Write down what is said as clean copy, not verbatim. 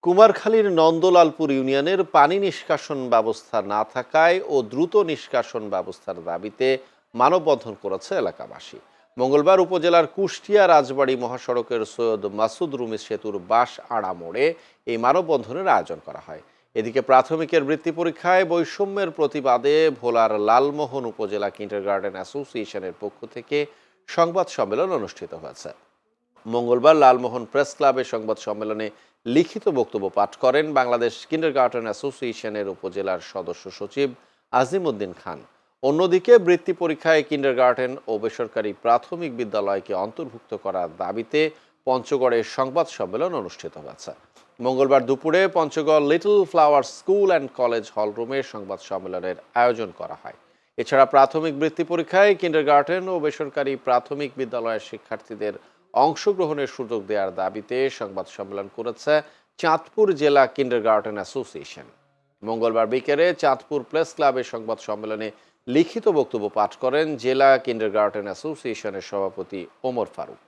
কুমারখালীর নন্দলালপুর ইউনিয়নের পানি নিষ্কাশন ব্যবস্থা না থাকায় ও দ্রুত নিষ্কাশন ব্যবস্থার দাবিতে মানববন্ধন করেছে এলাকাবাসী। মঙ্গলবার উপজেলার কুষ্টিয়া রাজবাড়ী মহাসড়কের সৈয়দ মাসুদ রুমি সেতুর বাঁশ আড়া মোড়ে এই মানববন্ধনের আয়োজন করা হয়। এদিকে প্রাথমিকের বৃত্তি পরীক্ষায় বৈষম্যের প্রতিবাদে ভোলার লালমোহন উপজেলা কিন্ডারগার্টেন অ্যাসোসিয়েশনের পক্ষ থেকে সংবাদ সম্মেলন অনুষ্ঠিত হয়েছে। মঙ্গলবার লালমোহন প্রেস ক্লাবে সংবাদ সম্মেলনে লিখিত বক্তব্য পাঠ করেন বাংলাদেশ কিন্ডারগার্টেন অ্যাসোসিয়েশনের উপজেলার সদস্য সচিব আজিমউদ্দিন খান। অন্যদিকে বৃত্তি পরীক্ষায় কিন্ডারগার্টেন ও বেসরকারি প্রাথমিক বিদ্যালয়কে অন্তর্ভুক্ত করার দাবিতে পঞ্চগড়ে সংবাদ সম্মেলন অনুষ্ঠিত হয়েছে। মঙ্গলবার দুপুরে Panchagarh little flower school and college হলরুমে সংবাদ সম্মেলনের আয়োজন করা হয়। এছাড়া প্রাথমিক বৃত্তি পরীক্ষায় কিন্ডারগার্টেন ও বেসরকারি প্রাথমিক বিদ্যালয়ের শিক্ষার্থীদের অংশগ্রহণের সুযোগ দেওয়ার দাবিতে সংবাদ সম্মেলন করেছে চাঁদপুর জেলা কিন্ডারগার্টেন অ্যাসোসিয়েশন। মঙ্গলবার বিকেলে চাঁদপুর প্রেস ক্লাবের সংবাদ সম্মেলনে লিখিত বক্তব্য পাঠ করেন জেলা কিন্ডারগার্টেন অ্যাসোসিয়েশনের সভাপতি ওমর ফারুক।